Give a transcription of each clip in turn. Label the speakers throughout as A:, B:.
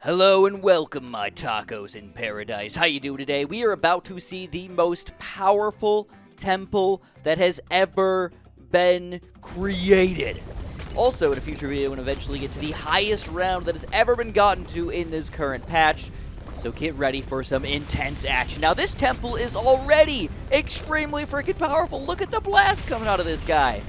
A: Hello and welcome, my tacos in paradise. How you doing today? We are about to see the most powerful temple that has ever been created. Also, in a future video, we'll eventually get to the highest round that has ever been gotten to in this current patch. So get ready for some intense action. Now, this temple is already extremely freaking powerful. Look at the blast coming out of this guy.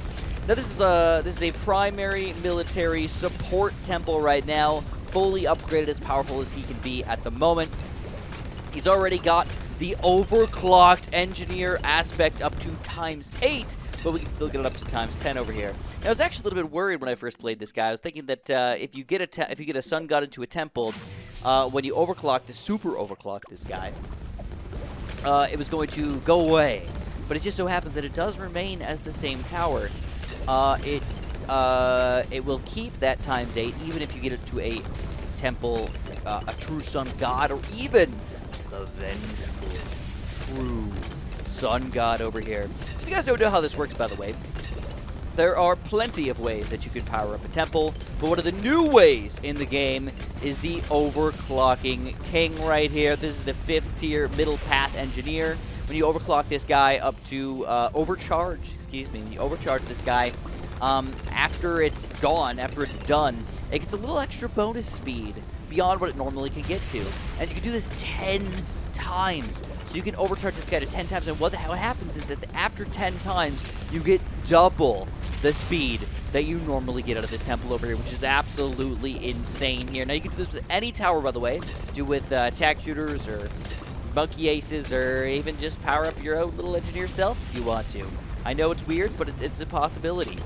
A: Now, this is a primary military support temple right now, fully upgraded, as powerful as he can be at the moment. He's already got the overclocked engineer aspect up to ×8, but we can still get it up to ×10 over here. Now, I was actually a little bit worried when I first played this guy. I was thinking that if you get a sun god into a temple, when you overclock, super overclock this guy, it was going to go away. But it just so happens that it does remain as the same tower. It will keep that ×8 even if you get it to a temple, a true sun god, or even the vengeful true sun god over here. So if you guys don't know how this works, by the way, there are plenty of ways that you can power up a temple, but one of the new ways in the game is the overclocking king right here. This is the 5th tier middle path engineer. When you overclock this guy up to overcharge, when you overcharge this guy, after it's gone, after it's done, it gets a little extra bonus speed beyond what it normally can get to. And you can do this 10 times. So you can overcharge this guy to 10 times. And what happens is that after 10 times, you get double the speed that you normally get out of this temple over here, which is absolutely insane here. Now, you can do this with any tower, by the way. Do with attack shooters or monkey aces, or even just power up your own little engineer self if you want to. I know it's weird, but it's a possibility.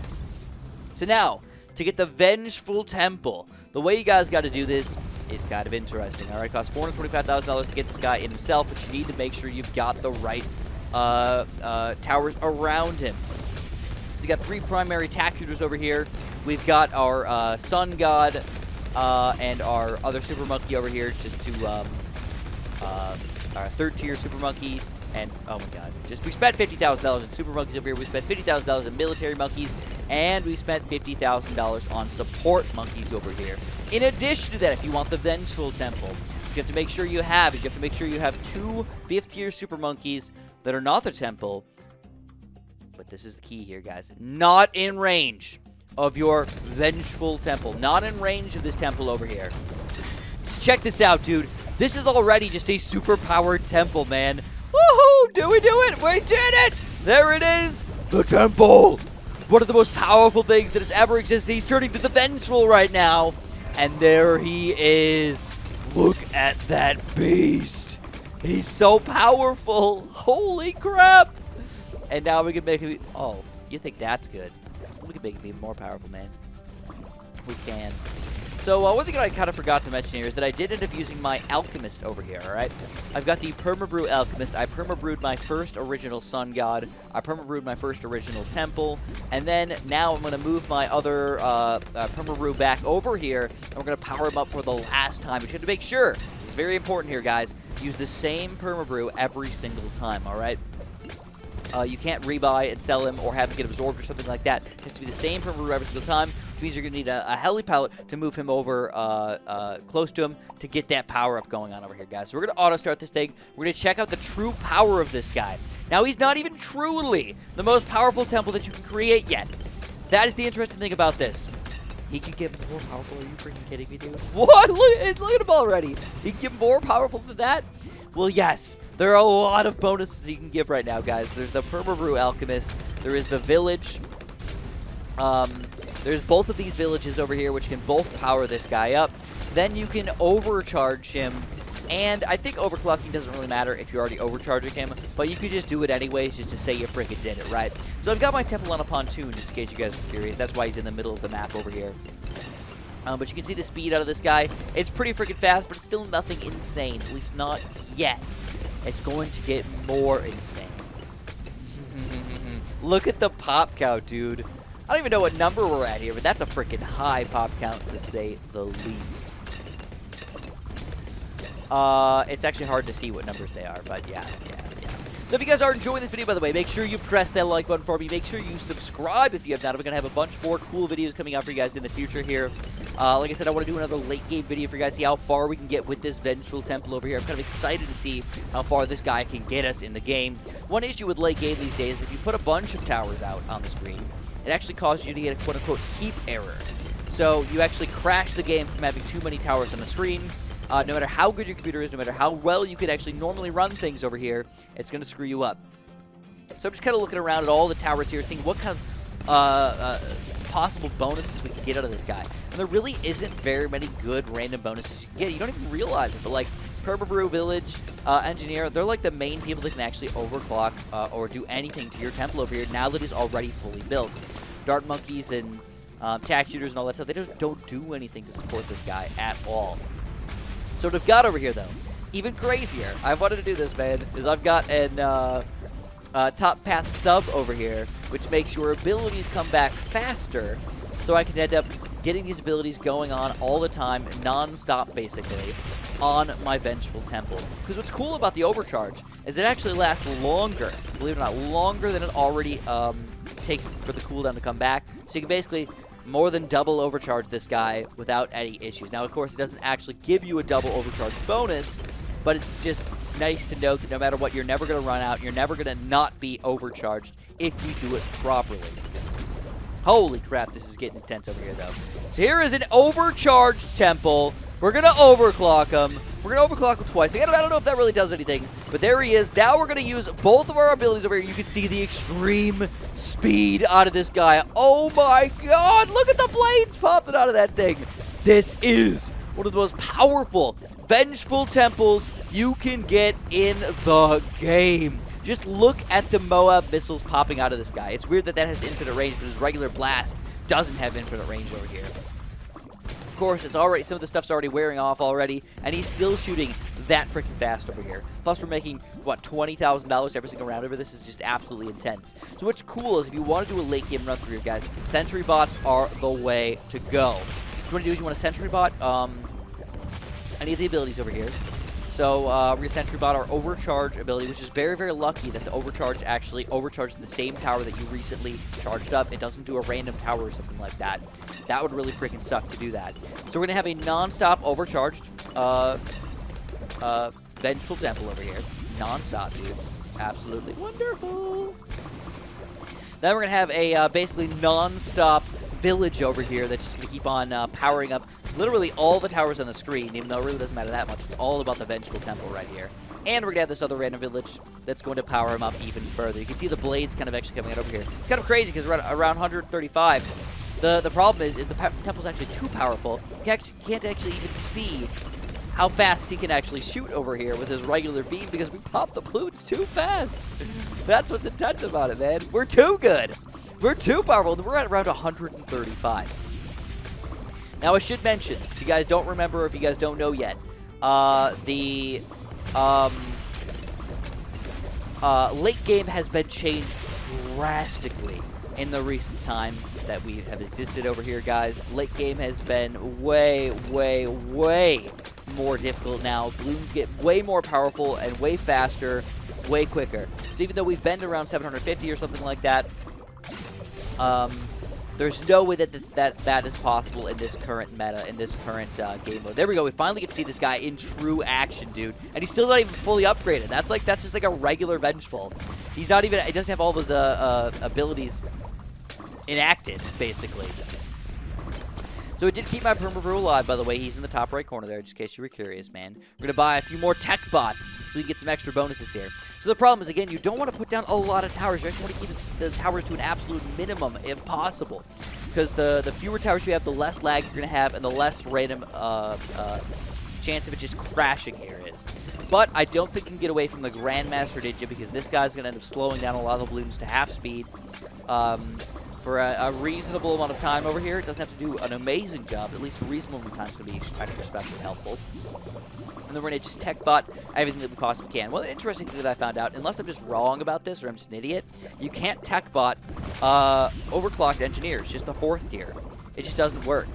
A: So now, to get the Vengeful Temple, the way you guys got to do this is kind of interesting. All right, it costs $425,000 to get this guy in himself, but you need to make sure you've got the right towers around him. So you got 3 primary attack shooters over here. We've got our Sun God and our other Super Monkey over here, just to our 3rd tier Super Monkeys. And, oh my god, we spent $50,000 in Super Monkeys over here. We spent $50,000 in Military Monkeys. And we spent $50,000 on Support Monkeys over here. In addition to that, if you want the Vengeful Temple, what you have to make sure you have is 2 5th tier Super Monkeys that are not the temple. But this is the key here, guys. Not in range of your Vengeful Temple. Not in range of this temple over here. So check this out, dude. This is already just a super-powered temple, man. Woohoo! Do we do it? We did it! There it is! The temple! One of the most powerful things that has ever existed. He's turning to the Vengeful right now. And there he is. Look at that beast. He's so powerful. Holy crap! And now we can make him... Oh, you think that's good? We can make him even more powerful, man. We can. So one thing that I kind of forgot to mention here is that I did end up using my Alchemist over here, all right? I've got the Perma-Brew Alchemist. I Perma-Brewed my first original Sun God. I Perma-Brewed my first original Temple. And then now I'm going to move my other Perma-Brew back over here, and we're going to power him up for the last time. But you have to make sure, this is very important here, guys, use the same Perma-Brew every single time, all right? You can't rebuy and sell him or have him get absorbed or something like that. It has to be the same Perma-Brew every single time, which means you're going to need a heli pallet to move him over close to him to get that power up going on over here, guys. So we're going to auto-start this thing. We're going to check out the true power of this guy. Now, he's not even truly the most powerful temple that you can create yet. That is the interesting thing about this. He can get more powerful. Are you freaking kidding me, dude? What? Look at him already. He can get more powerful than that? Well, yes. There are a lot of bonuses you can give right now, guys. There's the Perma-Brew Alchemist. There is the Village. There's both of these villages over here, which can both power this guy up. Then you can overcharge him. And I think overclocking doesn't really matter if you're already overcharging him, but you could just do it anyways just to say you freaking did it, right? So I've got my temple on a pontoon, just in case you guys are curious. That's why he's in the middle of the map over here. But you can see the speed out of this guy. It's pretty freaking fast, but it's still nothing insane, at least not yet. It's going to get more insane. Look at the pop count, dude. I don't even know what number we're at here, but that's a freaking high pop count, to say the least. It's actually hard to see what numbers they are, but yeah. So if you guys are enjoying this video, by the way, make sure you press that like button for me. Make sure you subscribe if you have not. We're going to have a bunch more cool videos coming out for you guys in the future here. Like I said, I want to do another late game video for you guys, see how far we can get with this Vengeful Temple over here. I'm kind of excited to see how far this guy can get us in the game. One issue with late game these days is if you put a bunch of towers out on the screen, it actually causes you to get a quote-unquote heap error. So you actually crash the game from having too many towers on the screen. No matter how good your computer is, no matter how well you could actually normally run things over here, it's going to screw you up. So I'm just kind of looking around at all the towers here, seeing what kind of possible bonuses we can get out of this guy. And there really isn't very many good random bonuses you can get. You don't even realize it, but like Permabrew Village, Engineer, they're like the main people that can actually overclock or do anything to your temple over here now that it's already fully built. Dart Monkeys and Tack Shooters and all that stuff, they just don't do anything to support this guy at all. So what I've got over here, though, even crazier, I wanted to do this, man, is I've got an top path sub over here, which makes your abilities come back faster, so I can end up getting these abilities going on all the time, non-stop, basically, on my Vengeful Temple. Because what's cool about the Overcharge is it actually lasts longer, believe it or not, longer than it already takes for the cooldown to come back. So you can basically more than double overcharge this guy without any issues. Now, of course, it doesn't actually give you a double overcharge bonus, but it's just nice to note that no matter what, you're never going to run out. You're never going to not be overcharged if you do it properly. Holy crap, this is getting intense over here, though. So here is an overcharged temple. We're going to overclock him. We're going to overclock him twice. Again, I don't know if that really does anything, but there he is. Now we're going to use both of our abilities over here. You can see the extreme speed out of this guy. Oh my god, look at the blades popping out of that thing. This is one of the most powerful Vengeful Temples you can get in the game. Just look at the Moab missiles popping out of this guy. It's weird that that has infinite range, but his regular blast doesn't have infinite range over here. Of course, it's already, some of the stuff's already wearing off already, and he's still shooting that freaking fast over here. Plus, we're making, what, $20,000 every single round over. This is just absolutely intense. So what's cool is if you want to do a late game run through here, guys, sentry bots are the way to go. What you want to do is you want a sentry bot, any of the abilities over here. So we're going to sentry bot our overcharge ability, which is very, very lucky that the overcharge actually overcharged the same tower that you recently charged up. It doesn't do a random tower or something like that. That would really freaking suck to do that. So we're going to have a non-stop overcharged Vengeful Temple over here. Non-stop, dude. Absolutely wonderful. Then we're going to have a basically non-stop village over here that's just going to keep on powering up literally all the towers on the screen, even though it really doesn't matter that much. It's all about the Vengeful Temple right here. And we're going to have this other random village that's going to power him up even further. You can see the blades kind of actually coming out over here. It's kind of crazy because we're at around 135. The problem is the temple's actually too powerful. You can't actually even see how fast he can actually shoot over here with his regular beam because we pop the plutes too fast. That's what's intense about it, man. We're too good. We're too powerful. We're at around 135. Now, I should mention, if you guys don't remember or if you guys don't know yet, the late game has been changed drastically in the recent time that we have existed over here, guys. Late game has been way, way, way more difficult now. Balloons get way more powerful and way faster, way quicker. So even though we've been around 750 or something like that, there's no way that is possible in this current meta, in this current game mode. There we go. We finally get to see this guy in true action, dude. And he's still not even fully upgraded. That's just like a regular Vengeful. He's not even. He doesn't have all those abilities enacted, basically. So it did keep my Permabrew alive, by the way. He's in the top right corner there, just in case you were curious, man. We're going to buy a few more tech bots so we can get some extra bonuses here. So the problem is, again, you don't want to put down a lot of towers. You actually want to keep the towers to an absolute minimum, if possible. Because the fewer towers you have, the less lag you're going to have, and the less random chance of it just crashing here is. But I don't think you can get away from the Grandmaster Ninja, because this guy's going to end up slowing down a lot of the balloons to half speed. For a reasonable amount of time over here. It doesn't have to do an amazing job. At least a reasonable amount of time is going to be extra special and helpful. And then we're going to just tech bot everything that we possibly can. One interesting thing that I found out, unless I'm just wrong about this or I'm just an idiot, you can't tech bot overclocked engineers, just the 4th tier. It just doesn't work.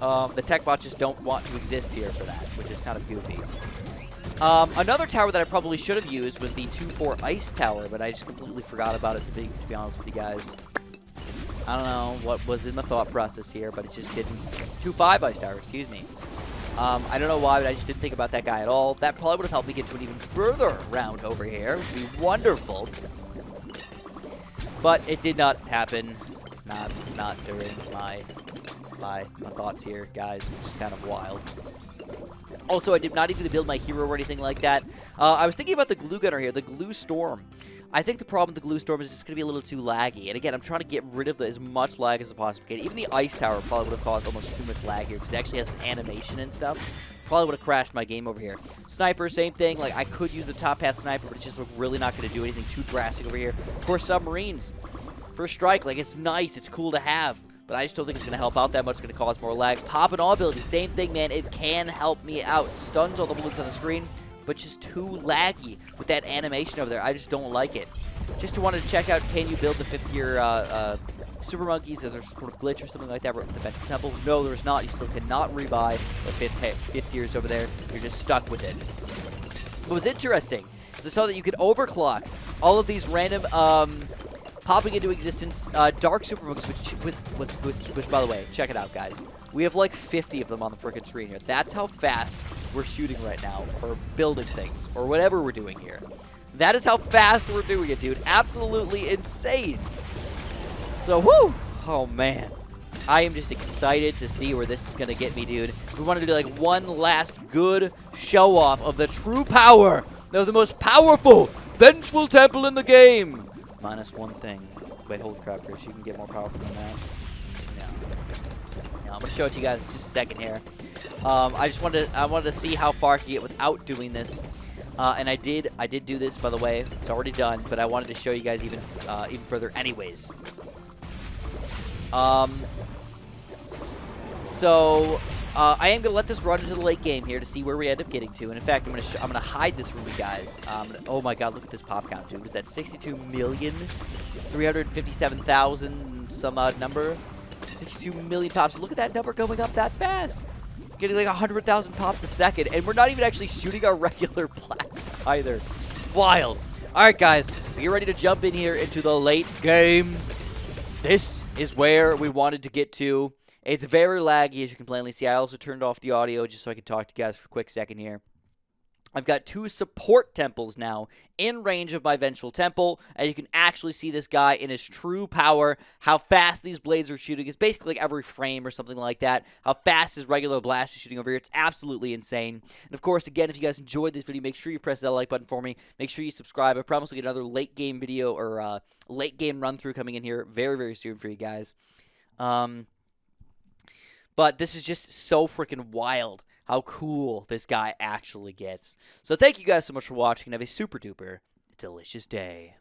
A: The tech bots just don't want to exist here for that, which is kind of goofy. Another tower that I probably should have used was the 2-4 ice tower, but I just completely forgot about it, to be honest with you guys. I don't know what was in my thought process here, but it just didn't. 2-5 ice tower, excuse me. I don't know why, but I just didn't think about that guy at all. That probably would have helped me get to an even further round over here, which would be wonderful. But it did not happen. Not during my thoughts here, guys, which is kind of wild. Also, I did not even build my hero or anything like that. I was thinking about the glue gunner here, the glue storm. I think the problem with the glue storm is it's going to be a little too laggy. And again, I'm trying to get rid of as much lag as I possibly can. Even the ice tower probably would have caused almost too much lag here because it actually has an animation and stuff. Probably would have crashed my game over here. Sniper, same thing. Like, I could use the top hat sniper, but it's just really not going to do anything too drastic over here. Of course, submarines. First strike, like, it's nice. It's cool to have. But I just don't think it's going to help out that much. It's going to cause more lag. Pop and all ability, same thing, man. It can help me out. Stuns all the balloons on the screen, but just too laggy with that animation over there. I just don't like it. Just wanted to check out, can you build the 5th year Super Monkeys? Is there some sort of glitch or something like that with the Vengeful Temple? No, there's not. You still cannot rebuy the 5th years over there. You're just stuck with it. What was interesting is I saw that you could overclock all of these random popping into existence dark super monkeys, which, by the way, check it out, guys. We have like 50 of them on the frickin' screen here. That's how fast we're shooting right now, or building things, or whatever we're doing here. That is how fast we're doing it, dude. Absolutely insane. So, whoo! Oh, man. I am just excited to see where this is going to get me, dude. We want to do like one last good show-off of the true power of the most powerful Vengeful Temple in the game. Minus one thing. Wait, holy crap, Chris. You can get more powerful than that. No, I'm going to show it to you guys in just a second here. I wanted to see how far I could get without doing this. And I did do this, by the way. It's already done, but I wanted to show you guys even further anyways. So I am gonna let this run into the late game here to see where we end up getting to. And in fact, I'm gonna hide this from you guys. Oh my God, look at this pop count, dude. Was that 62,357,000 some odd number? 62 million pops. Look at that number going up that fast. Getting like 100,000 pops a second, and we're not even actually shooting our regular blast either. Wild. All right, guys. So get ready to jump in here into the late game. This is where we wanted to get to. It's very laggy, as you can plainly see. I also turned off the audio just so I could talk to you guys for a quick second here. I've got 2 support temples now in range of my Vengeful Temple, and you can actually see this guy in his true power, how fast these blades are shooting. It's basically like every frame or something like that, how fast his regular blast is shooting over here. It's absolutely insane. And of course, again, if you guys enjoyed this video, make sure you press that like button for me. Make sure you subscribe. I promise to get another late game video or late game run through coming in here very, very soon for you guys. But this is just so freaking wild how cool this guy actually gets. So thank you guys so much for watching, and have a super duper delicious day.